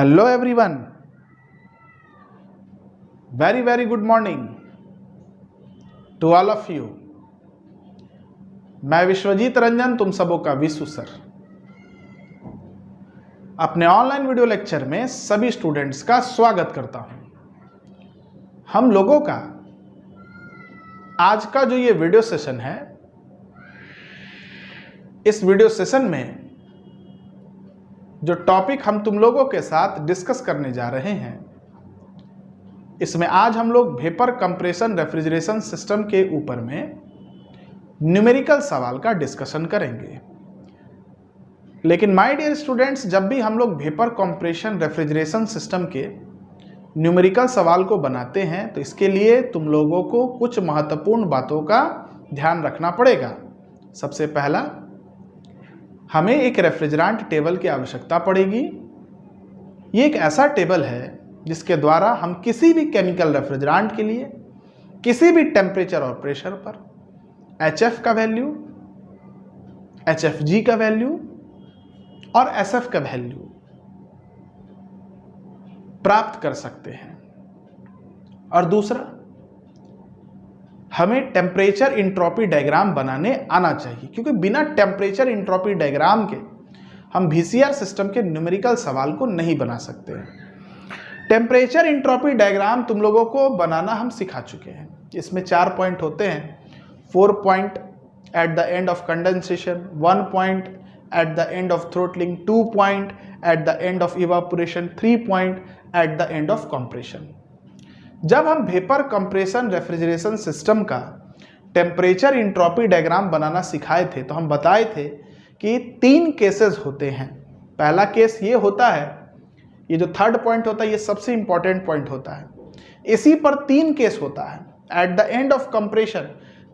Hello everyone, very good morning to all of you. मैं विश्वजीत रंजन, तुम सबों का विशु सर, अपने ऑनलाइन वीडियो लेक्चर में सभी स्टूडेंट्स का स्वागत करता हूं। हम लोगों का आज का जो ये वीडियो सेशन है, इस वीडियो सेशन में जो टॉपिक हम तुम लोगों के साथ डिस्कस करने जा रहे हैं, इसमें आज हम लोग वेपर कंप्रेशन रेफ्रिजरेशन सिस्टम के ऊपर में न्यूमेरिकल सवाल का डिस्कशन करेंगे। लेकिन माय डियर स्टूडेंट्स, जब भी हम लोग वेपर कंप्रेशन रेफ्रिजरेशन सिस्टम के न्यूमेरिकल सवाल को बनाते हैं तो इसके लिए तुम लोगों को कुछ महत्वपूर्ण बातों का ध्यान रखना पड़ेगा। सबसे पहला, हमें एक रेफ्रिजरेंट टेबल की आवश्यकता पड़ेगी। ये एक ऐसा टेबल है जिसके द्वारा हम किसी भी केमिकल रेफ्रिजरेंट के लिए किसी भी टेम्परेचर और प्रेशर पर HF का वैल्यू, HFG का वैल्यू और SF का वैल्यू प्राप्त कर सकते हैं। और दूसरा, हमें टेम्परेचर इंट्रोपी डायग्राम बनाने आना चाहिए, क्योंकि बिना टेम्परेचर इंट्रोपी डायग्राम के हम VCR सिस्टम के न्यूमेरिकल सवाल को नहीं बना सकते हैं। टेम्परेचर इंट्रोपी डायग्राम तुम लोगों को बनाना हम सिखा चुके हैं। इसमें 4 पॉइंट होते हैं। 4 point eight the end of condensation, 1 point eight the end of throttling, 2 point eight the end of evaporation, 3 point eight the end of compression. जब हम वेपर कंप्रेशन रेफ्रिजरेशन सिस्टम का टेम्परेचर इंट्रोपी डायग्राम बनाना सिखाए थे तो हम बताए थे कि 3 केसेस होते हैं। पहला केस ये होता है, ये जो 3rd पॉइंट होता है ये सबसे इंपॉर्टेंट पॉइंट होता है। इसी पर 3 केस होता है। At the end of compression,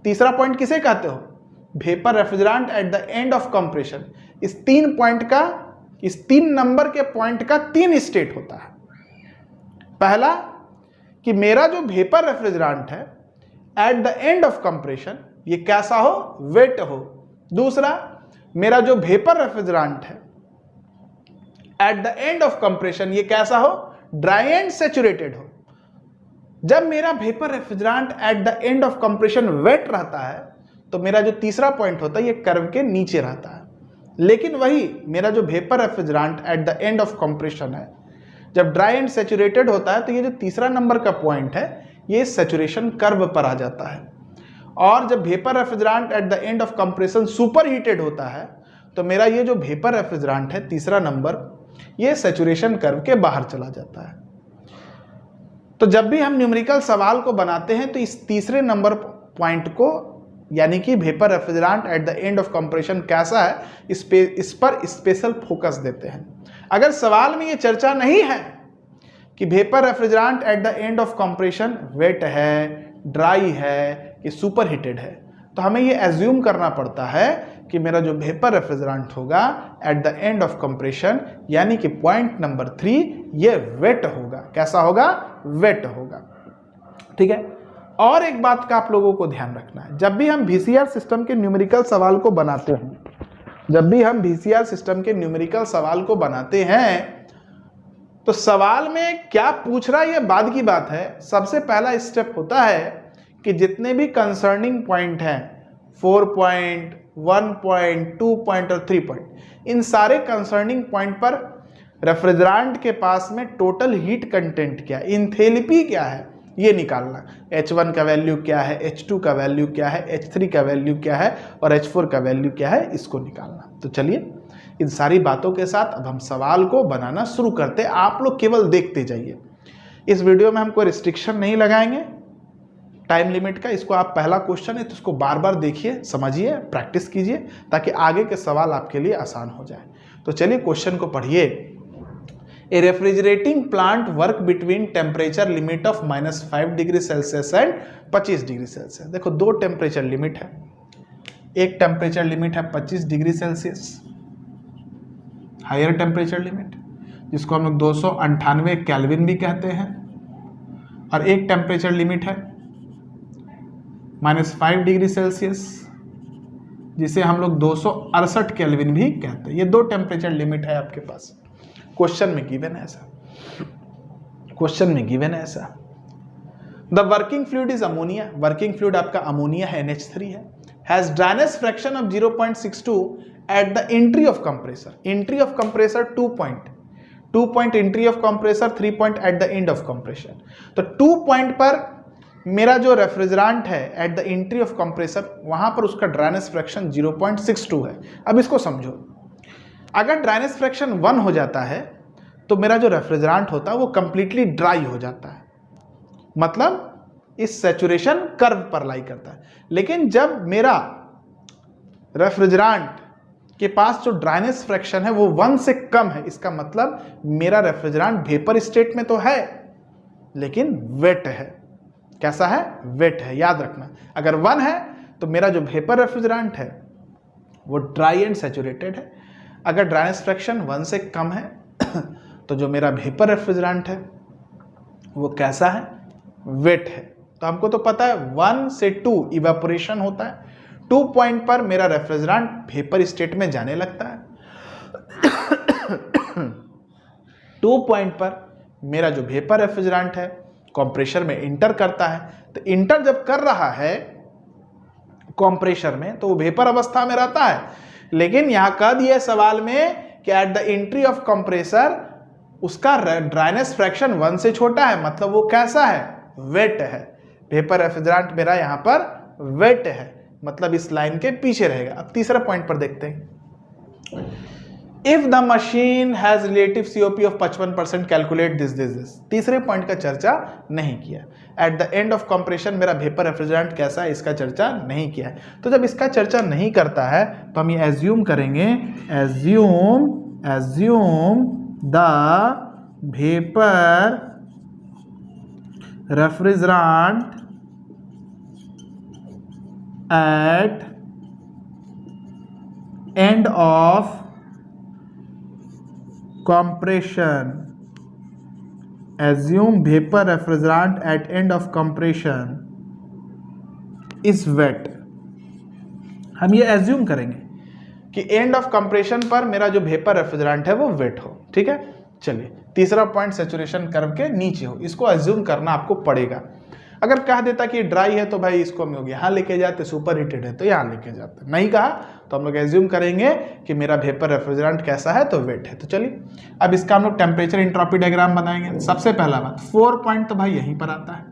तीसरा पॉइंट किसे कहते हो? Vapour refrigerant at the end of compression. इस 3 पॉइंट का, इस 3 नंबर के पॉइंट का 3 स्टेट होता है। पहला कि मेरा जो वेपर रेफ्रिजरेंट है at the end of compression ये कैसा हो? वेट हो। दूसरा, मेरा जो वेपर रेफ्रिजरेंट है at the end of compression ये कैसा हो? ड्राई एंड सैचुरेटेड हो। जब मेरा vapour refrigerant at the end of compression wet रहता है तो मेरा जो तीसरा पॉइंट होता है ये कर्व के नीचे रहता है। लेकिन वही मेरा जो vapour refrigerant at the end of compression है, जब ड्राई एंड सैचुरेटेड होता है तो ये जो तीसरा नंबर का पॉइंट है ये सैचुरेशन कर्व पर आ जाता है। और जब vapour refrigerant at the end of compression super heated होता है तो मेरा ये जो वेपर रेफ्रिजरेंट है तीसरा नंबर, ये सैचुरेशन कर्व के बाहर चला जाता है। तो जब भी हम न्यूमेरिकल सवाल को बनाते हैं तो इस तीसरे नंबर पॉइंट को, यानी कि vapour refrigerant at the end of compression कैसा है, इस पर स्पेशल फोकस देते हैं। अगर सवाल में ये चर्चा नहीं है कि vapour refrigerant at the end of compression wet है, ड्राई है कि सुपर हीटेड है, तो हमें ये एज्यूम करना पड़ता है कि मेरा जो वेपर रेफ्रिजरेंट होगा eight the end of compression, यानी कि पॉइंट नंबर 3, ये वेट होगा। कैसा होगा? वेट होगा। ठीक है। और एक बात का आप लोगों को ध्यान रखना है, जब भी हम VCR सिस्टम के न्यूमेरिकल सवाल को बनाते हैं, जब भी हम VCR सिस्टम के न्यूमेरिकल सवाल को बनाते हैं तो सवाल में क्या पूछ रहा है ये बाद की बात है। सबसे पहला स्टेप होता है कि जितने भी कंसर्निंग पॉइंट हैं, 4 पॉइंट, 1 पॉइंट, 2 पॉइंट और 3 पॉइंट, इन सारे कंसर्निंग पॉइंट पर रेफ्रिजरेंट के पास में टोटल हीट कंटेंट क्या है, इंथैल्पी क्या है, ये निकालना। H1 का वैल्यू क्या है, H2 का वैल्यू क्या है, H3 का वैल्यू क्या है और H4 का वैल्यू क्या है, इसको निकालना। तो चलिए इन सारी बातों के साथ अब हम सवाल को बनाना शुरू करते हैं। आप लोग केवल देखते जाइए। इस वीडियो में हम कोई रिस्ट्रिक्शन नहीं लगाएंगे टाइम लिमिट का। इसको आप, पहला क्वेश्चन है तो इसको बार बार देखिए, समझिए, प्रैक्टिस कीजिए, ताकि आगे के सवाल आपके लिए आसान हो जाए। तो चलिए क्वेश्चन को पढ़िए। A refrigerating plant work between temperature limit of -5 degree Celsius and 25 degree Celsius. देखो 2 टेम्परेचर लिमिट है। एक टेम्परेचर लिमिट है 25 degree Celsius, higher temperature limit, जिसको हम लोग 298 केल्विन भी कहते हैं। और एक टेम्परेचर लिमिट है -5 डिग्री सेल्सियस, जिसे हम लोग 268 केल्विन भी कहते हैं। ये 2 टेम्परेचर लिमिट है आपके पास, क्वेश्चन में गिवन है ऐसा। क्वेश्चन में गिवन है ऐसा। The working fluid is ammonia, working fluid आपका अमोनिया है, NH3 है, has dryness fraction of 0.62 at the entry of compressor, entry of compressor 2 point entry of compressor, 3 point eight the end of compression. तो 2 point पर मेरा जो refrigerant है at the entry of compressor, वहां पर उसका ड्राइनेस फ्रैक्शन 0.62 है। अब इसको समझो, अगर ड्राइनेस फ्रैक्शन 1 हो जाता है तो मेरा जो रेफ्रिजरेंट होता है वो कंप्लीटली ड्राई हो जाता है, मतलब इस सैचुरेशन कर्व पर लाई करता है। लेकिन जब मेरा रेफ्रिजरेंट के पास जो ड्राइनेस फ्रैक्शन है वो 1 से कम है, इसका मतलब मेरा रेफ्रिजरेंट वेपर स्टेट में तो है लेकिन वेट है। कैसा है? वेट है, याद रखना। अगर 1 है तो मेरा जो वेपर रेफ्रिजरेंट है वो ड्राई एंड सैचुरेटेड है। अगर ड्राइनेस फ्रैक्शन 1 से कम है तो जो मेरा वेपर रेफ्रिजरेंट है वो कैसा है? वेट है। तो हमको तो पता है 1 से 2 इवेपोरेशन होता है, 2 पॉइंट पर मेरा रेफ्रिजरेंट वेपर स्टेट में जाने लगता है। 2 पॉइंट पर मेरा जो वेपर रेफ्रिजरेंट है कंप्रेसर में इंटर करता है। तो इंटर जब कर रहा है कंप्रेसर में तो वो वेपर अवस्था में रहता है, लेकिन यहां कह दिया सवाल में कि at the entry of compressor उसका ड्राइनेस फ्रैक्शन 1 से छोटा है, मतलब वो कैसा है? वेट है। वेपर रेफ्रिजरेंट मेरा यहां पर वेट है, मतलब इस लाइन के पीछे रहेगा। अब तीसरा पॉइंट पर देखते हैं। If the machine has relative COP of 55%, calculate this. तीसरे पॉइंट का चर्चा नहीं किया। Eight the end of compression मेरा वेपर रेफ्रिजरेंट कैसा है, इसका चर्चा नहीं किया है। तो जब इसका चर्चा नहीं करता है तो हम ये एज्यूम करेंगे, assume the vapour refrigerant at end of compression, assume vapor refrigerant at end of compression is wet। हम ये एज्यूम करेंगे कि एंड ऑफ कंप्रेशन पर मेरा जो वेपर रेफ्रिजरेंट है वो वेट हो। ठीक है, चलिए तीसरा पॉइंट सैचुरेशन कर्व के नीचे हो, इसको एज्यूम करना आपको पड़ेगा। अगर कह देता कि ड्राई है तो भाई इसको हम लोग यहाँ लेके जाते, सुपर हीटेड है तो यहाँ लेके जाते। नहीं कहा तो हम लोग एज्यूम करेंगे कि मेरा वेपर रेफ्रिजरेंट कैसा है, तो वेट है। तो चलिए अब इसका हम लोग टेम्परेचर एंट्रोपी डायग्राम बनाएंगे। सबसे पहला बात, 4 पॉइंट तो भाई यहीं पर आता है,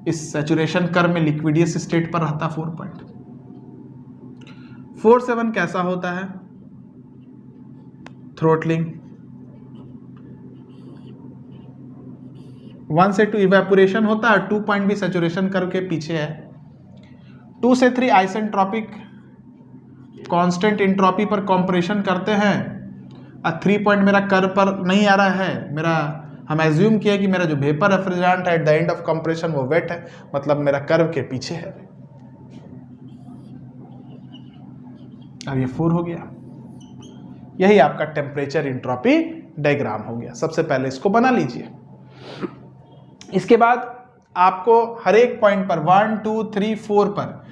इस सैचुरेशन कर्व में लिक्विडियस स्टेट पर रहता 4 पॉइंट। 4-7 कैसा होता है? थ्रोटलिंग। 1 से 2 इवेपोरेशन होता है, 2 पॉइंट भी सैचुरेशन कर्व के पीछे है। 2 से 3 आइसेंट्रोपिक कांस्टेंट एंट्रोपी पर कंप्रेशन करते हैं, और 3 पॉइंट मेरा कर्व पर नहीं आ रहा है। मेरा हम एज्यूम किया कि मेरा जो वेपर रेफ्रिजरेंट है at the end of compression वो वेट है, मतलब मेरा कर्व के पीछे है। अब ये 4 हो गया। यही आपका टेम्परेचर एंट्रोपी डायग्राम हो गया। सबसे पहले इसको बना लीजिए। इसके बाद आपको हर एक पॉइंट पर 1, 2, 3, 4 पर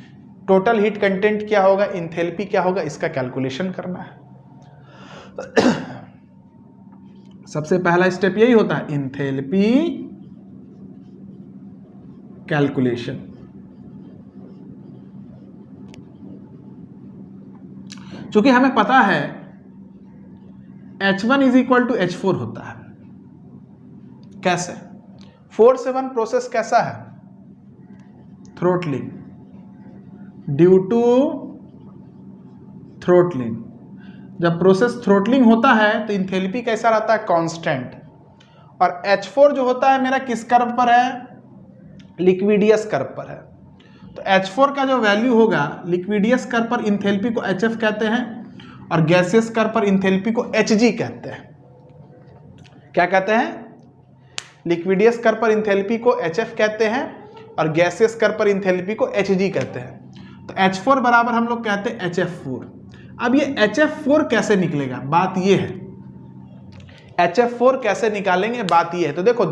टोटल हीट कंटेंट क्या होगा, इंथैल्पी क्या होगा, इसका कैलकुलेशन करना है। सबसे पहला स्टेप यही होता है, इंथैल्पी कैलकुलेशन। चूंकि हमें पता है H1 is equal to H4 होता है। कैसे? 4-7 प्रोसेस कैसा है? Throttling, due to throttling. जब प्रोसेस थ्रोटलिंग होता है तो इंथैल्पी कैसा रहता है? कांस्टेंट। और H4 जो होता है मेरा किस कर्व पर है? लिक्विडियस कर्व पर है। तो H4 का जो वैल्यू होगा, लिक्विडियस कर्व पर इंथैल्पी को HF कहते हैं और गैसियस कर्व पर इंथैल्पी को HG कहते हैं। क्या कहते हैं? लिक्विडियस कर्व पर इंथैल्पी को HF कहते हैं और गैसियस कर्व पर इंथैल्पी को HG कहते हैं। तो H4 बराबर हम लोग कहते हैं HF4। अब ये HF4 कैसे निकलेगा, बात ये है। HF4 कैसे निकालेंगे, बात ये है। तो देखो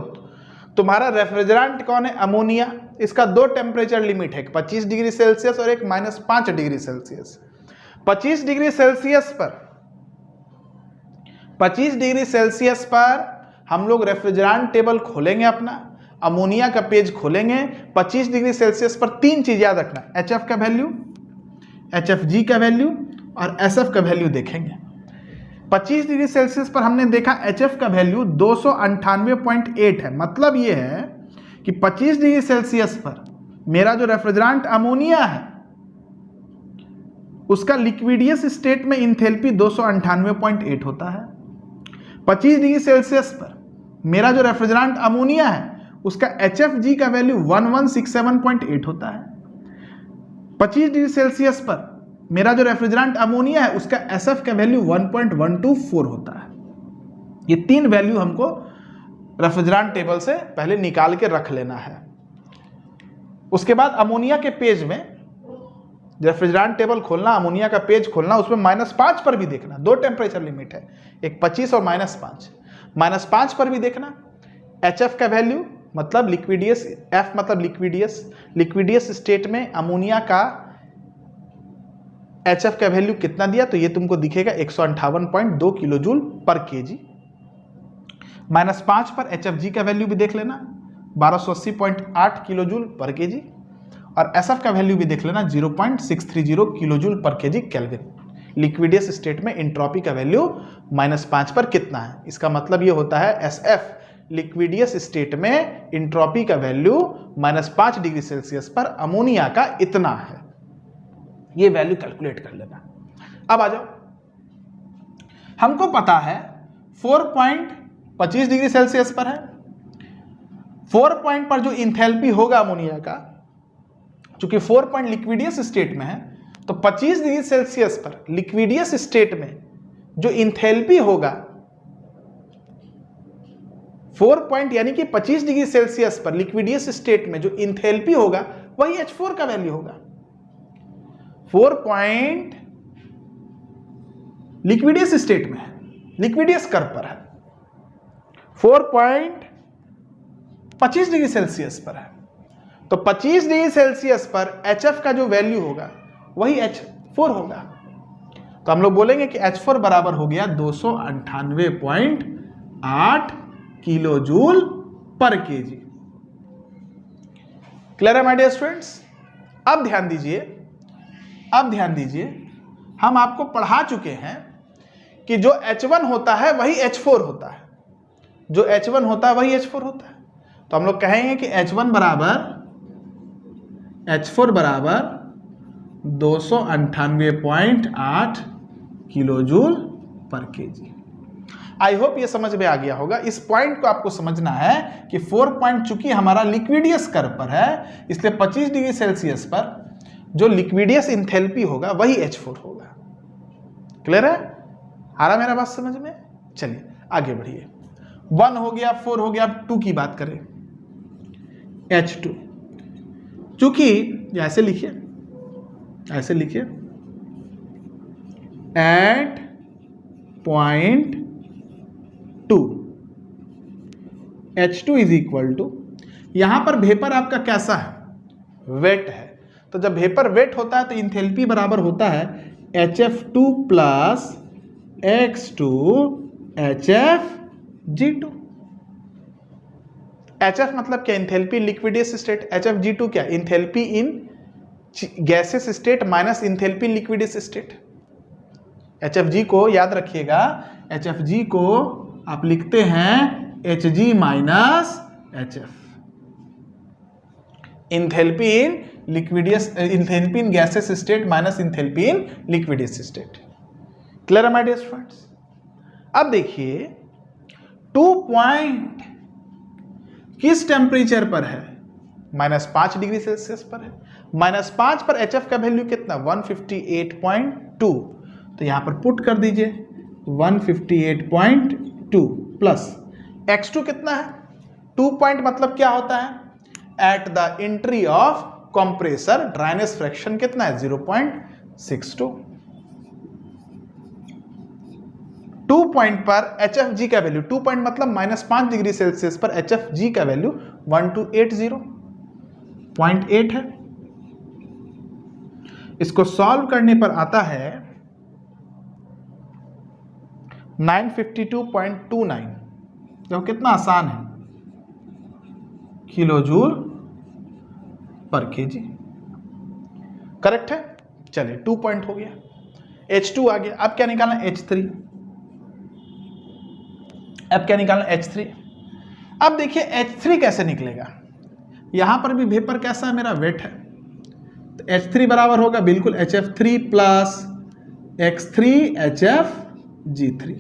तुम्हारा रेफ्रिजरेंट कौन है? अमोनिया। इसका 2 टेम्परेचर लिमिट है, 25 डिग्री सेल्सियस और एक -5 डिग्री सेल्सियस। 25 डिग्री सेल्सियस पर हम लोग रेफ्रिजरेंट टेबल खोलेंगे, अपना अमोनिया का पेज खोलेंगे, 25 डिग्री सेल्सियस पर 3 चीज याद रखना, HF का वैल्यू, HFG का वैल्यू और SF का वैल्यू देखेंगे। 25 डिग्री सेल्सियस पर हमने देखा HF का वैल्यू 298.8 है, मतलब ये है कि 25 डिग्री सेल्सियस पर मेरा जो रेफ्रिजरेंट अमोनिया है उसका लिक्विडियस स्टेट में इंथैल्पी 298.8 होता है। 25 डिग्री सेल्सियस पर मेरा जो रेफ्रिजरेंट अमोनिया है उसका HFG का वैल्यू 1167.8 होता है। 25 डिग्री सेल्सियस पर मेरा जो रेफ्रिजरेंट अमोनिया है उसका SF का वैल्यू 1.124 होता है। ये 3 वैल्यू हमको रेफ्रिजरेंट टेबल से पहले निकाल के रख लेना है। उसके बाद अमोनिया के पेज में रेफ्रिजरेंट टेबल खोलना, अमोनिया का पेज खोलना, उसमें -5 पर भी देखना, 2 टेम्परेचर लिमिट है, एक 25 और -5। -5 पर भी देखना HF का वैल्यू मतलब लिक्विडियस, F मतलब लिक्विडियस स्टेट में अमोनिया का HF का वैल्यू कितना दिया, तो ये तुमको दिखेगा 158.2 किलोजूल पर केजी। -5 पर HFG का वैल्यू भी देख लेना 1280.8 किलोजूल पर केजी और SF का वैल्यू भी देख लेना 0.630 किलोजूल पर केजी केल्विन। लिक्विडियस स्टेट में इंट्रोपी का वैल्यू -5 पर कितना है, इसका मतलब ये होता है SF लिक्विडियस स्टेट में इंट्रोपी का वैल्यू -5 डिग्री सेल्सियस पर अमोनिया का इतना है। ये वैल्यू कैलकुलेट कर लेना। अब आ जाओ, हमको पता है 4.25 डिग्री सेल्सियस पर है, 4 पॉइंट पर जो इंथैल्पी होगा अमोनिया का, चूंकि 4 पॉइंट लिक्विडियस स्टेट में है तो 25 डिग्री सेल्सियस पर लिक्विडियस स्टेट में जो इंथैल्पी होगा 4 पॉइंट यानी कि 25 डिग्री सेल्सियस पर लिक्विडियस स्टेट में जो इंथैल्पी होगा वही H4 का वैल्यू होगा। 4 पॉइंट लिक्विडियस स्टेट में है, लिक्विडियस कर्व पर है, 4.25 डिग्री सेल्सियस पर है, तो 25 डिग्री सेल्सियस पर HF का जो वैल्यू होगा वही H4 होगा। तो हम लोग बोलेंगे कि H4 बराबर हो गया 298.8 किलोजूल पर केजी। क्लियर है माय डियर स्टूडेंट्स? अब ध्यान दीजिए, हम आपको पढ़ा चुके हैं कि जो H1 होता है वही H4 होता है, जो H1 होता है वही H4 होता है। तो हम लोग कहेंगे कि H4 बराबर 298.8 किलोजूल पर केजी। आई होप ये समझ में आ गया होगा। इस पॉइंट को आपको समझना है कि 4 पॉइंट चूंकि हमारा लिक्विडियस कर्व पर है, इसलिए 25 डिग्री सेल्सियस पर जो लिक्विडियस इंथैल्पी होगा वही H4 होगा। क्लियर है? आ रहा मेरा बात समझ में? चलिए आगे बढ़िए। 1 हो गया, 4 हो गया, अब 2 की बात करें, H2। चूंकि ऐसे लिखिए at point 2 H2 is equal to, यहां पर वेपर आपका कैसा है? वेट है। तो जब वेपर वेट होता है तो इंथैल्पी बराबर होता है HF2 plus X2 HFG2। HF मतलब क्या? Enthalpy liquidus state. HFG2 क्या? Enthalpy in gases state minus enthalpy liquidus state. HFG को याद रखिएगा, HFG को आप लिखते हैं Hg minus HF। Enthalpy in लिक्विडियस, enthalpy in gases state minus enthalpy in लिक्विडियस state. Clear है माय डियर स्टूडेंट्स? अब देखिए 2 पॉइंट किस टेम्परेचर पर है? -5 डिग्री सेल्सियस पर है। -5 पर HF का वैल्यू कितना? 158.2। तो यहां पर पुट कर दीजिए 158.2 प्लस X2 कितना है? 2 पॉइंट मतलब क्या होता है? At the entry of compressor dryness fraction कितना है? 0.62। 2 पॉइंट पर HFG का वैल्यू, 2 पॉइंट मतलब -5 डिग्री सेल्सियस पर HFG का वैल्यू 1280.8 है। इसको सॉल्व करने पर आता है 952.29। तो कितना आसान है, किलो जूल पर केजी। करेक्ट है। चलिए 2 पॉइंट हो गया। H2 आ गया। अब क्या निकालना, H3। अब क्या निकालना, H3। अब देखिए H3 कैसे निकलेगा, यहां पर भी वेपर कैसा है, मेरा वेट है, तो H3 बराबर होगा बिल्कुल HF3 प्लस X3 HFG3।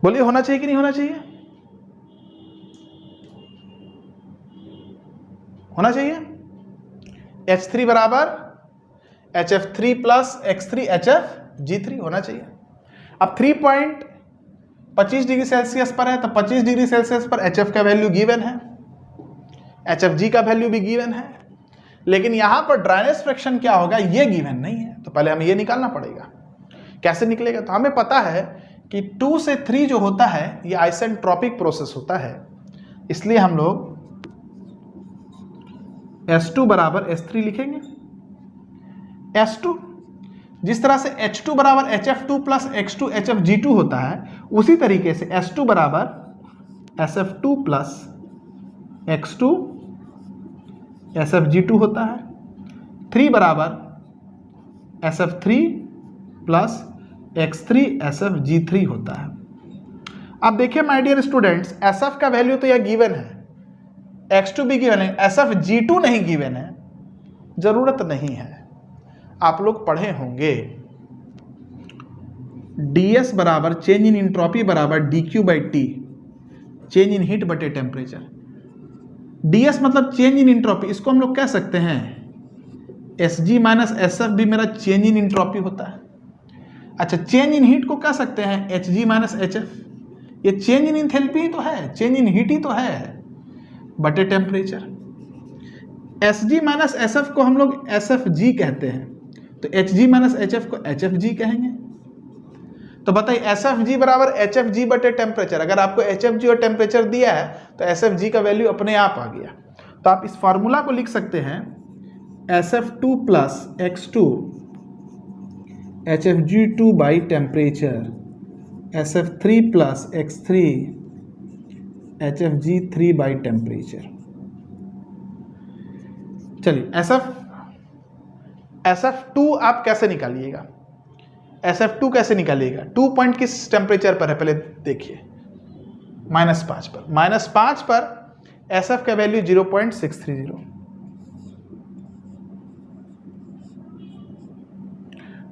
बोलिए होना चाहिए कि नहीं होना चाहिए, होना चाहिए। H3 बराबर HF3 प्लस X3 HFG3 होना चाहिए। अब 3.25 डिग्री सेल्सियस पर है, तो 25 डिग्री सेल्सियस पर HF का वैल्यू गिवन है, HFG का वैल्यू भी गिवन है, लेकिन यहां पर ड्राइनेस फ्रैक्शन क्या होगा ये गिवन नहीं है, तो पहले हमें ये निकालना पड़ेगा। कैसे निकलेगा, तो हमें पता है कि 2 से 3 जो होता है ये आइसेंट्रोपिक प्रोसेस होता है, इसलिए हम लोग S2 बराबर S3 लिखेंगे। S2 जिस तरह से H2 बराबर HF2 प्लस X2 HFG2 होता है, उसी तरीके से S2 बराबर SF2 प्लस X2 SFG2 होता है। 3 बराबर SF3 प्लस X3 SFG3 होता है। अब देखिए माय डियर स्टूडेंट्स, SF का वैल्यू तो यह गिवन है, X2 भी गिवन है, SFG2 नहीं गिवन है, जरूरत नहीं है। आप लोग पढ़े होंगे ds बराबर चेंज इन इंट्रोपी बराबर dq by T, change in heat बटे टेम्परेचर। ds मतलब चेंज इन इंट्रोपी, इसको हम लोग कह सकते हैं Sg माइनस SF भी मेरा चेंज इन इंट्रोपी होता है। अच्छा, चेंज इन हीट को कह सकते हैं Hg माइनस HF, ये चेंज इन इंथैल्पी ही तो है, चेंज इन हीट ही तो है, बटे टेम्परेचर। Sg माइनस SF को हम लोग SFG कहते हैं, तो Hg माइनस HF को HFG कहेंगे। तो बताइए SFG बराबर HFG बटे टेम्परेचर, अगर आपको HFG और टेम्परेचर दिया है तो SFG का वैल्यू अपने आप आ गया। तो आप इस फार्मूला को लिख सकते हैं SF2 plus X2 HFG2 by temperature, SF3 plus X3 HFG3 by temperature. चलिए SF2 आप कैसे निकालिएगा, SF2 कैसे निकालिएगा, 2 पॉइंट किस टेम्परेचर पर है पहले देखिए, -5 पर। -5 पर SF का वैल्यू 0.630।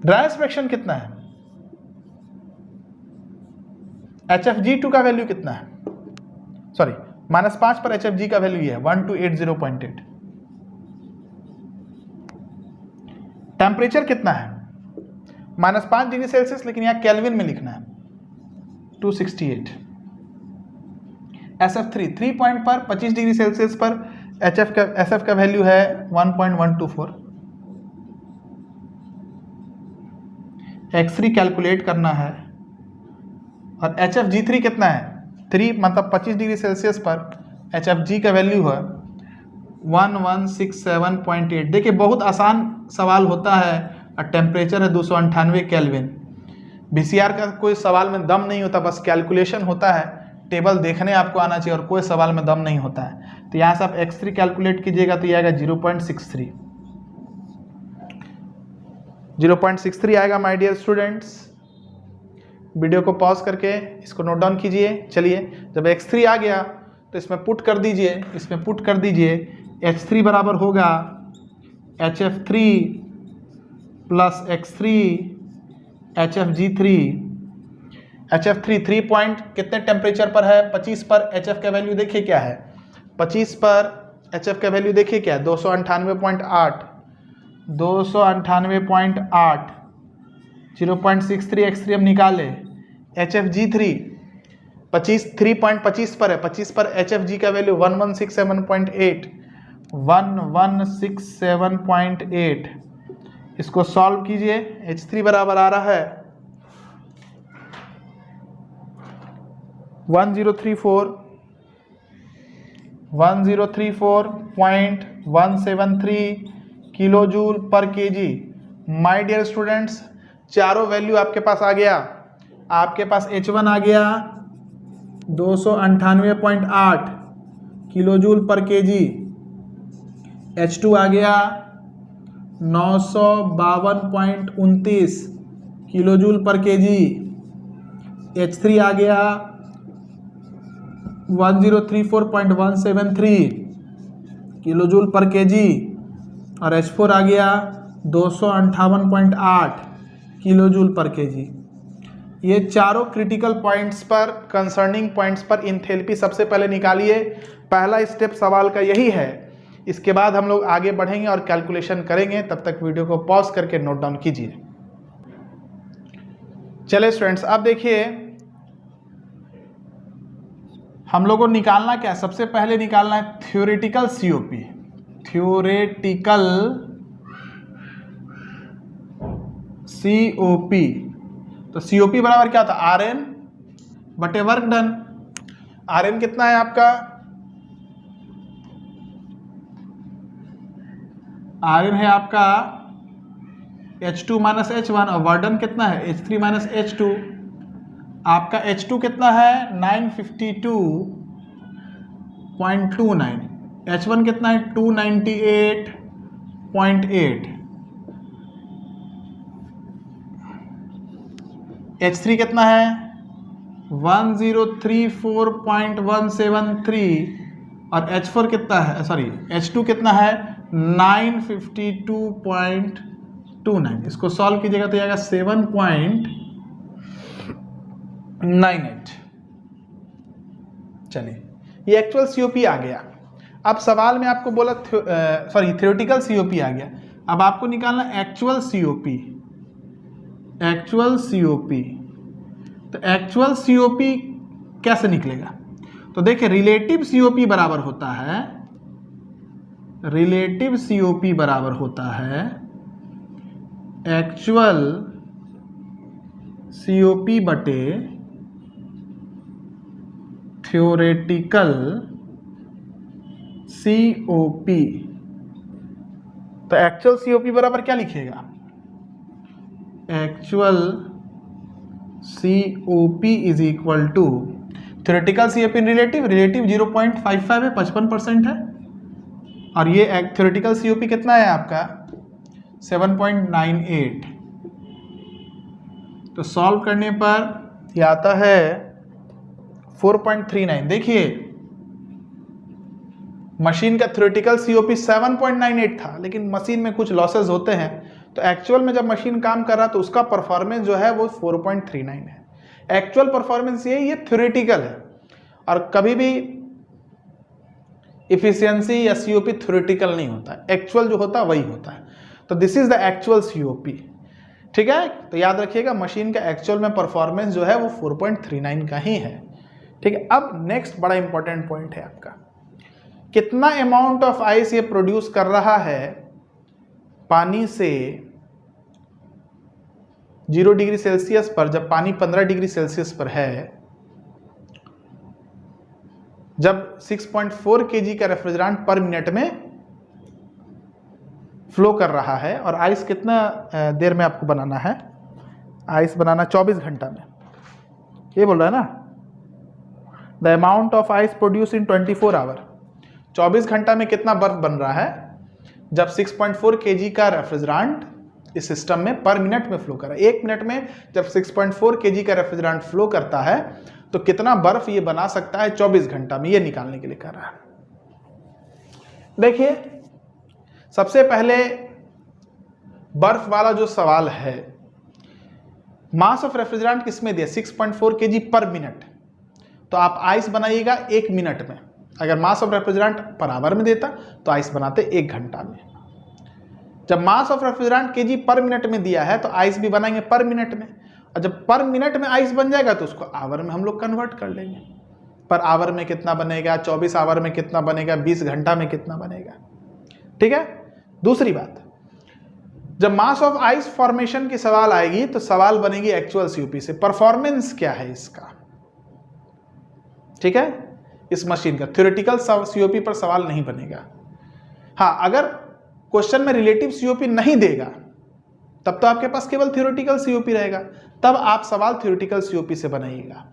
ड्राइनेस फ्रैक्शन कितना है, HFG2 का वैल्यू कितना है, सॉरी -5 पर HFG का वैल्यू ये है 1280.8। टेम्परेचर कितना है, -5 डिग्री सेल्सियस, लेकिन यहाँ केल्विन में लिखना है 268। SF3 3 पॉइंट पर 25 डिग्री सेल्सियस पर SF का वैल्यू है 1.124। X3 कैलकुलेट करना है, और HFG3 कितना है, 3 मतलब 25 डिग्री सेल्सियस पर HFG का वैल्यू है 1167.8। देखिए बहुत आसान सवाल होता है, और टेम्परेचर है 298 केल्विन। VCR का कोई सवाल में दम नहीं होता, बस कैलकुलेशन होता है, टेबल देखने आपको आना चाहिए, और कोई सवाल में दम नहीं होता है। तो यहाँ से आप X3 कैलकुलेट कीजिएगा तो ये आएगा 0.63 आएगा माय डियर स्टूडेंट्स। वीडियो को पॉज करके इसको नोट डाउन कीजिए। चलिए जब X3 आ गया तो इसमें पुट कर दीजिए, H3 बराबर होगा HF3 plus X3 HFG3। HF3 3 point कितने टेम्परेचर पर है, 25 पर। HF का वैल्यू देखिए क्या है, 25 पर HF का वैल्यू देखिए क्या है, 298.8। 0.63 X3 हम निकाले। HFG3 3.25 पर है, 25 पर HFG का वैल्यू 1167.8। इसको सॉल्व कीजिए, H3 बराबर आ रहा है 1034.173 किलो जूल पर केजी। माय डियर स्टूडेंट्स, चारों वैल्यू आपके पास आ गया। आपके पास H1 आ गया, 298.8 किलो जूल पर केजी। H2 आ गया 952.29 किलो जूल पर केजी। H3 आ गया 1034.173 किलो जूल पर केजी और H4 आ गया 258.8 किलो जूल पर केजी। ये चारों क्रिटिकल पॉइंट्स पर, कंसर्निंग पॉइंट्स पर इंथैल्पी सबसे पहले निकालिए। पहला स्टेप सवाल का यही है। इसके बाद हम लोग आगे बढ़ेंगे और कैलकुलेशन करेंगे। तब तक वीडियो को पॉज करके नोट डाउन कीजिए। चलिए स्टूडेंट्स, अब देखिए हम लोगों को निकालना क्या है। सबसे पहले निकालना है थ्योरेटिकल सीओपी। थ्योरेटिकल सीओपी, तो सीओपी बराबर क्या होता है? आरएन बटे वर्क डन। आरएन कितना है आपका? आरएन है आपका H2 माइनस H1 और वर्क डन कितना है? H3 minus H2। आपका H2 कितना है? 952.29। H1 कितना है? 298.8। H3 कितना है? 1034.173 और H4 कितना है? सॉरी, H2 कितना है? 952.29। इसको सॉल्व कीजिएगा तो आएगा 7.98। चलिए, ये एक्चुअल सीओपी आ गया। अब सवाल में आपको बोला थ्योरेटिकल सीओपी आ गया। अब आपको निकालना एक्चुअल सीओपी। एक्चुअल सीओपी, तो एक्चुअल सीओपी कैसे निकलेगा? तो देखिए, रिलेटिव सीओपी बराबर होता है, रिलेटिव सीओपी बराबर होता है एक्चुअल सीओपी बटे थ्योरेटिकल सीओपी। तो एक्चुअल सीओपी बराबर क्या लिखिएगा? Actual COP is equal to theoretical COP relative. Relative 0.55 है, 55% है। और ये थ्योरेटिकल सीओपी कितना है आपका? 7.98। तो सॉल्व करने पर ये आता है 4.39। देखिए, मशीन का थ्योरेटिकल सीओपी 7.98 था, लेकिन मशीन में कुछ लॉसेस होते हैं, तो एक्चुअल में जब मशीन काम कर रहा तो उसका परफॉर्मेंस जो है वो 4.39 है। एक्चुअल परफॉर्मेंस ये थ्योरेटिकल है, और कभी भी इफिशियंसी या सीओपी थ्योरेटिकल नहीं होता, एक्चुअल जो होता है वही होता है। तो this is the actual COP. ठीक है, तो याद रखिएगा मशीन का एक्चुअल में परफॉर्मेंस जो है वो 4.39 का ही है। ठीक है, अब नेक्स्ट बड़ा इंपॉर्टेंट पॉइंट है आपका, कितना अमाउंट ऑफ आइस ये प्रोड्यूस कर रहा है पानी से 0 डिग्री सेल्सियस पर। जब पानी 15 डिग्री सेल्सियस पर है, जब 6.4 kg का रेफ्रिजरेंट पर मिनट में फ्लो कर रहा है, और आइस कितना देर में आपको बनाना है? आइस बनाना 24 घंटा में, ये बोल रहा है ना। The amount of ice produce in 24 hour. 24 घंटा में कितना बर्फ बन रहा है? जब 6.4 kg का रेफ्रिजरेंट इस सिस्टम में पर मिनट में फ्लो कर रहा है। 1 मिनट में जब 6.4 kg का रेफ्रिजरेंट फ्लो करता है तो कितना बर्फ ये बना सकता है 24 घंटा में, ये निकालने के लिए कर रहा है। देखिए, सबसे पहले बर्फ वाला जो सवाल है, मास ऑफ रेफ्रिजरेंट किसमें दिया? 6.4 kg पर मिनट। तो आप आइस बनाइएगा 1 मिनट में। अगर mass of refrigerant per hour में देता तो आइस बनाते 1 घंटा में। जब मास ऑफ रेफ्रिजरेंट kg पर मिनट में दिया है तो आइस भी बनाएंगे पर मिनट में, और जब पर मिनट में आइस बन जाएगा तो उसको आवर में हम लोग कन्वर्ट कर लेंगे। पर आवर में कितना बनेगा, 24 आवर में कितना बनेगा, 20 घंटा में कितना बनेगा। ठीक है। दूसरी बात, जब मास ऑफ आइस फॉर्मेशन की सवाल आएगी तो सवाल बनेगी एक्चुअल सीओपी से, परफॉर्मेंस क्या है इसका। ठीक है, इस मशीन का थ्योरेटिकल सीओपी पर सवाल नहीं बनेगा। हाँ, अगर क्वेश्चन में रिलेटिव सीओपी नहीं देगा तब तो आपके पास केवल थ्योरेटिकल सीओपी रहेगा, तब आप सवाल थ्योरेटिकल सीओपी से बनाइएगा।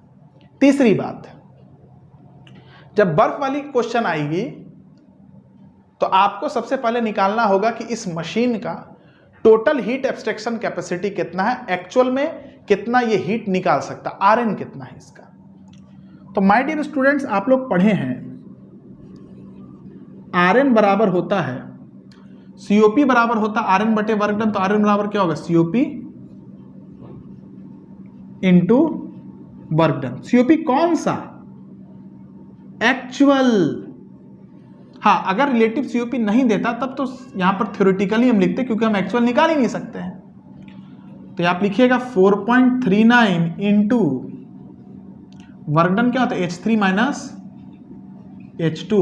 तीसरी बात, जब बर्फ वाली क्वेश्चन आएगी तो आपको सबसे पहले निकालना होगा कि इस मशीन का टोटल हीट एब्स्ट्रैक्शन कैपेसिटी कितना है, एक्चुअल में कितना ये हीट निकाल सकता, Rn कितना है इसका। तो माय डियर स्टूडेंट्स, आप लोग पढ़े हैं Rn बराबर होता है COP बराबर होता है Rn बटे वर्क डन। तो Rn बराबर क्या होगा, COP into work done. COP कौन सा, एक्चुअल। हाँ, अगर रिलेटिव COP नहीं देता तब तो यहां पर थ्योरेटिकली हम लिखते, क्योंकि हम एक्चुअल निकाल ही नहीं सकते हैं। तो आप लिखिएगा 4.39 इंटू वर्क डन क्या होता है, H3 minus H2।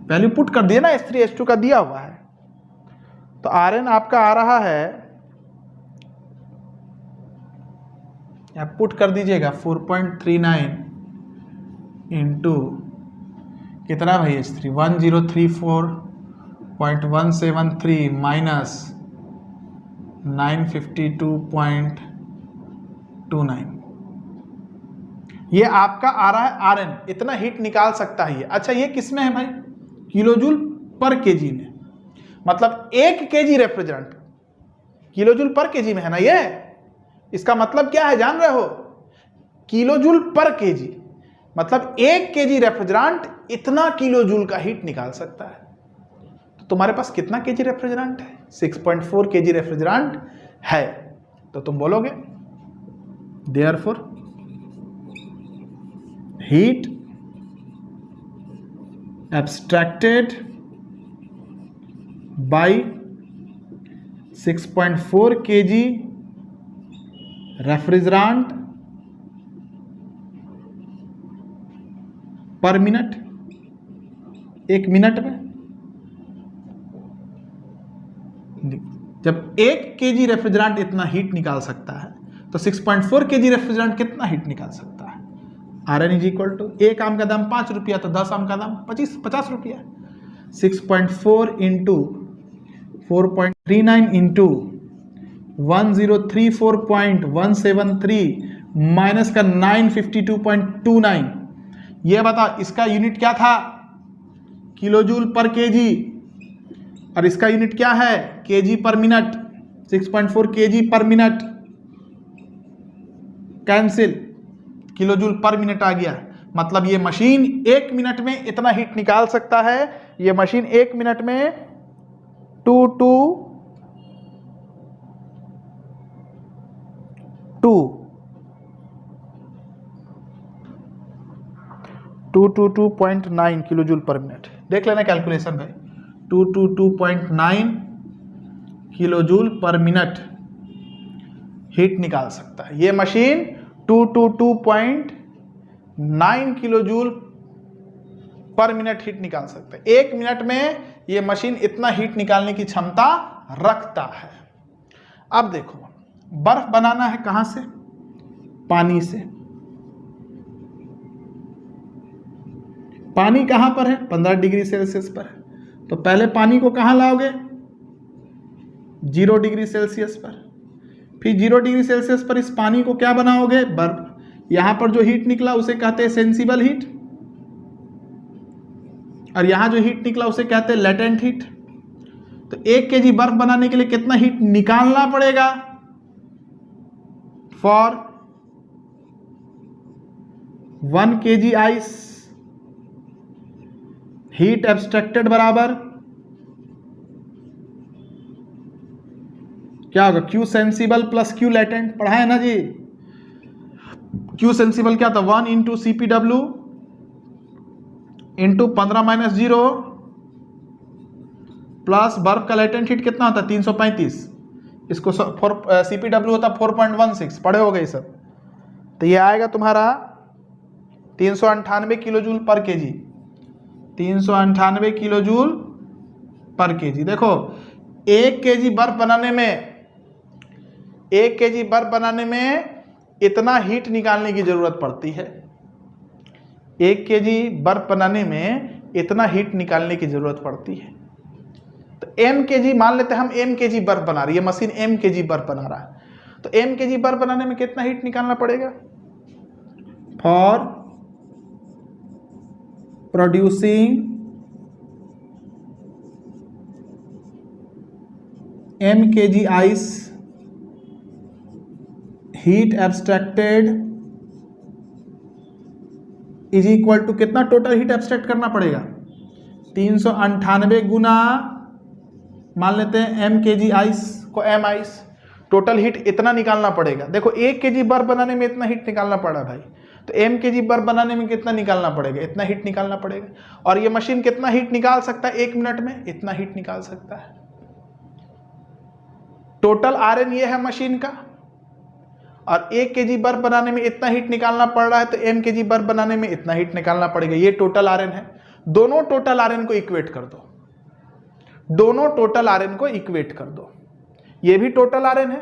Value put कर दिया ना, H3 H2 का दिया हुआ है। तो Rn आपका आ रहा है, आप पुट कर दीजिएगा 4.39 इंटू कितना भाई, H3 1034.173 माइनस 952.29, ये आपका आ रहा है Rn। इतना हीट निकाल सकता है ये। अच्छा, ये किस में है भाई, किलोजूल पर केजी में, मतलब 1 केजी रेफ्रिजरेंट किलोजूल पर केजी में है ना ये। इसका मतलब क्या है जान रहे हो, किलोजूल पर केजी, मतलब 1 केजी रेफ्रिजरेंट इतना किलोजूल का हीट निकाल सकता है। तो तुम्हारे पास कितना केजी रेफ्रिजरेंट है, 6.4 केजी रेफ्रिजरेंट है। तो तुम बोलोगे therefore heat abstracted by 6.4 KG refrigerant पर मिनट, 1 मिनट में। जब 1 केजी रेफ्रिजरेंट इतना हीट निकाल सकता है तो 6.4 केजी रेफ्रिजरेंट कितना हीट निकाल सकता है। Rn इज इक्वल टू, एक आम का दाम 5 रुपया तो 10 आम का दाम 50 रुपया। 6.4 इंटू 4.39 इंटू 1034.173 माइनस का 952.29। ये बता, इसका यूनिट क्या था, किलोजूल पर केजी, और इसका यूनिट क्या है, KG per minute. 6.4 KG per minute cancel, kilojoule पर मिनट आ गया। मतलब ये मशीन 1 मिनट में इतना हीट निकाल सकता है। ये मशीन 1 मिनट में 222.9 किलोजूल पर मिनट। देख लेना कैलकुलेशन भाई, 222.9 किलोजूल पर मिनट हीट निकाल सकता है ये मशीन। 222.9 किलोजूल पर मिनट हीट निकाल सकता है। 1 मिनट में ये मशीन इतना हीट निकालने की क्षमता रखता है। अब देखो, बर्फ बनाना है कहां से, पानी से। पानी कहां पर है, 15 डिग्री सेल्सियस पर है। तो पहले पानी को कहां लाओगे, 0 डिग्री सेल्सियस पर। फिर 0 डिग्री सेल्सियस पर इस पानी को क्या बनाओगे, बर्फ। यहां पर जो हीट निकला उसे कहते हैं सेंसिबल हीट, और यहां जो हीट निकला उसे कहते हैं लेटेंट हीट। तो 1 केजी बर्फ बनाने के लिए कितना हीट निकालना पड़ेगा, for 1 KG ice heat abstracted बराबर क्या होगा, Q sensible plus Q latent. पढ़ा है ना जी। क्यू सेंसिबल क्या था, 1 इंटू CPW इंटू 15-0 प्लस बर्फ का लेटेंट हीट कितना होता है 335। इसको CPW होता 4.16, पढ़े हो गए सब। तो ये आएगा तुम्हारा 398 किलोजूल पर केजी, 398 किलोजूल पर केजी। देखो 1 केजी बर्फ बनाने में, 1 केजी बर्फ बनाने में इतना हीट निकालने की जरूरत पड़ती है। 1 केजी बर्फ बनाने में इतना हीट निकालने की जरूरत पड़ती है। तो m केजी मान लेते हैं हम, m केजी बर्फ बना रही है मशीन, m केजी बर्फ बना रहा है। तो m केजी बर्फ बनाने में कितना हीट निकालना पड़ेगा, for producing m kg ice, heat abstracted is equal to कितना टोटल हीट एब्स्ट्रैक्ट करना पड़ेगा 398 गुना मान लेते हैं m kg आइस को m आइस, टोटल हीट इतना निकालना पड़ेगा। देखो 1 kg बर्फ बनाने में इतना हीट निकालना पड़ा भाई, तो m kg बर्फ बनाने में कितना निकालना पड़ेगा, इतना हीट निकालना पड़ेगा। और ये मशीन कितना हीट निकाल सकता है 1 मिनट में, इतना हीट निकाल सकता है। टोटल आरएन ये है मशीन का, और 1 kg बर्फ बनाने में इतना हीट निकालना पड़ रहा है, तो m kg बर्फ बनाने में इतना हीट निकालना पड़ेगा। ये टोटल आरएन है। दोनों टोटल आरएन को इक्वेट कर दो, दोनों टोटल आरएन को इक्वेट कर दो। ये भी टोटल आरएन है।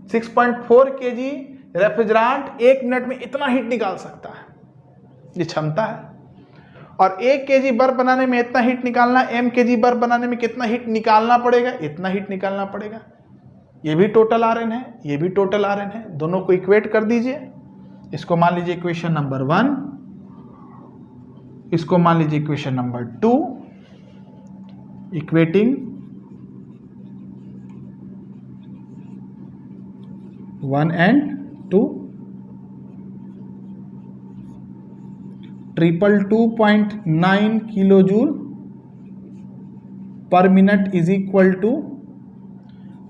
6.4 kg रेफ्रिजरेंट 1 मिनट में इतना हीट निकाल सकता है, ये क्षमता है। और 1 kg बर्फ बनाने में इतना हीट निकालना, m kg बर्फ बनाने में कितना हीट निकालना पड़ेगा, इतना हीट निकालना पड़ेगा। ये भी टोटल आरएन है, ये भी टोटल आरएन है। दोनों को इक्वेट कर दीजिए। इसको मान लीजिए इक्वेशन नंबर 1, इसको मान लीजिए equation number 2, equating 1 and 2। 222.9 kilojoule पर minute is equal to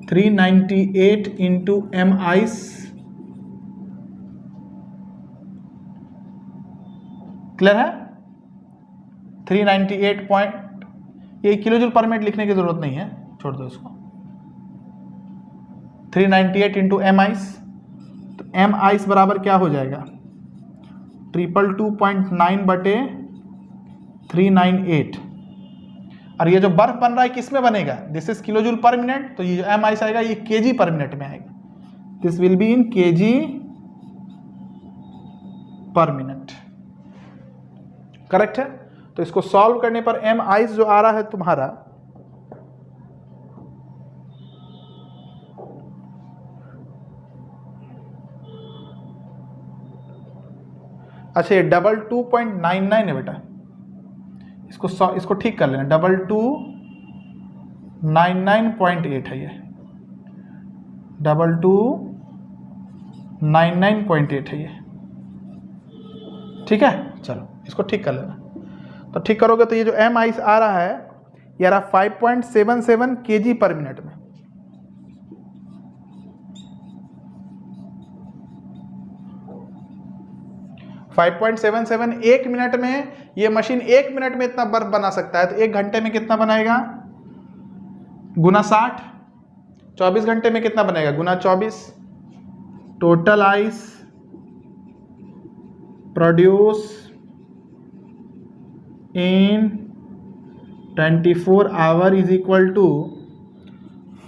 398 into m ice. Clear है? 398 पॉइंट, ये किलोजूल पर मिनट लिखने की जरूरत नहीं है, छोड़ दो इसको। 398 इंटू m आइस, तो m आइस बराबर क्या हो जाएगा 222.9 बटे 398। और ये जो बर्फ बन रहा है किस में बनेगा, दिस इज किलोजूल पर मिनट, तो ये जो m आइस आएगा ये kg पर मिनट में आएगा। This will be in kg पर मिनट। करेक्ट है? तो इसको सॉल्व करने पर m आइस जो आ रहा है तुम्हारा, अच्छा ये 222.99 है बेटा, इसको ठीक कर लेना। 2299.8 है ये, 2299.8 है ये। ठीक है, चलो इसको ठीक कर लेना। तो ठीक करोगे तो ये जो m आइस आ रहा है ये आ रहा 5.77 kg पर मिनट में। फाइव 5.77 1 मिनट में, ये मशीन 1 मिनट में इतना बर्फ बना सकता है, तो 1 घंटे में कितना बनाएगा गुना 60, 24 घंटे में कितना बनेगा गुना 24। Total ice produce in 24 hour is equal to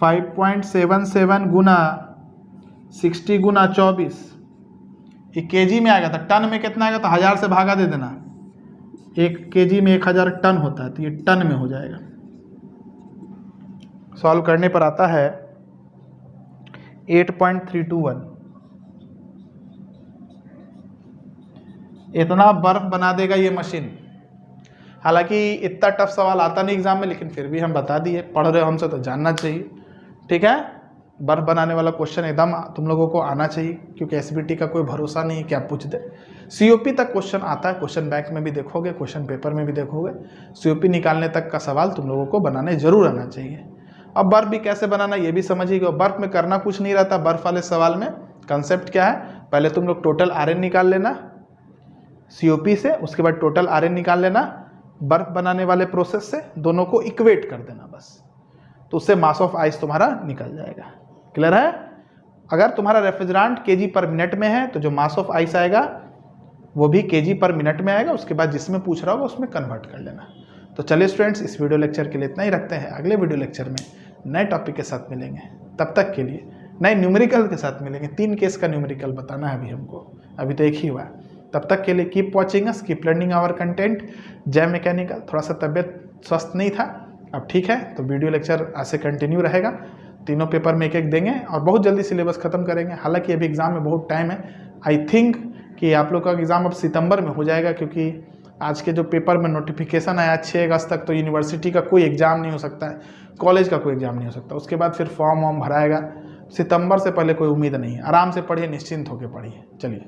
5.77 गुना 60 गुना 24। ये केजी में आएगा, तो टन में कितना आएगा, तो 1000 से भागा दे देना। 1 केजी में 1000 टन होता है, तो ये टन में हो जाएगा। सॉल्व करने पर आता है 8.321। इतना बर्फ बना देगा ये मशीन। हालांकि इतना टफ सवाल आता नहीं एग्जाम में, लेकिन फिर भी हम बता दिए, पढ़ रहे हो हमसे तो जानना चाहिए। ठीक है, बर्फ बनाने वाला क्वेश्चन एकदम तुम लोगों को आना चाहिए, क्योंकि एसबीटी का कोई भरोसा नहीं है कि आप पूछ दे। सीओपी तक क्वेश्चन आता है, क्वेश्चन बैंक में भी देखोगे, क्वेश्चन पेपर में भी देखोगे। सीओपी निकालने तक का सवाल तुम लोगों को बनाने जरूर आना चाहिए। अब बर्फ भी कैसे बनाना ये भी समझिएगा। बर्फ में करना कुछ नहीं रहता। बर्फ वाले सवाल में कंसेप्ट क्या है, पहले तुम लोग टोटल आरएन निकाल लेना सीओपी से, उसके बाद टोटल आरएन निकाल लेना बर्फ बनाने वाले प्रोसेस से, दोनों को इक्वेट कर देना बस, तो उससे मास ऑफ आइस तुम्हारा निकल जाएगा। क्लियर है? अगर तुम्हारा रेफ्रिजरेंट केजी पर मिनट में है तो जो मास ऑफ आइस आएगा वो भी केजी पर मिनट में आएगा। उसके बाद जिसमें पूछ रहा होगा उसमें कन्वर्ट कर लेना। तो चलिए स्टूडेंट्स, इस वीडियो लेक्चर के लिए इतना ही रखते हैं। अगले वीडियो लेक्चर में नए टॉपिक के साथ मिलेंगे। तब तक के लिए नए न्यूमेरिकल के साथ मिलेंगे। 3 केस का न्यूमेरिकल बताना है अभी हमको, अभी तो एक ही हुआ है। तब तक के लिए keep watching us, keep learning our content. जय मैकेनिकल। थोड़ा सा तबीयत स्वस्थ नहीं था, अब ठीक है, तो वीडियो लेक्चर ऐसे कंटिन्यू रहेगा। तीनों पेपर में एक देंगे और बहुत जल्दी सिलेबस खत्म करेंगे। हालांकि अभी एग्ज़ाम में बहुत टाइम है। आई थिंक कि आप लोग का एग्ज़ाम अब सितंबर में हो जाएगा, क्योंकि आज के जो पेपर में नोटिफिकेशन आया 6 अगस्त तक, तो यूनिवर्सिटी का कोई एग्ज़ाम नहीं हो सकता है, कॉलेज का कोई एग्ज़ाम नहीं हो सकता। उसके बाद फिर फॉर्म वॉर्म भराएगा। सितंबर से पहले कोई उम्मीद नहीं है। आराम से पढ़िए, निश्चिंत होकर पढ़िए। चलिए।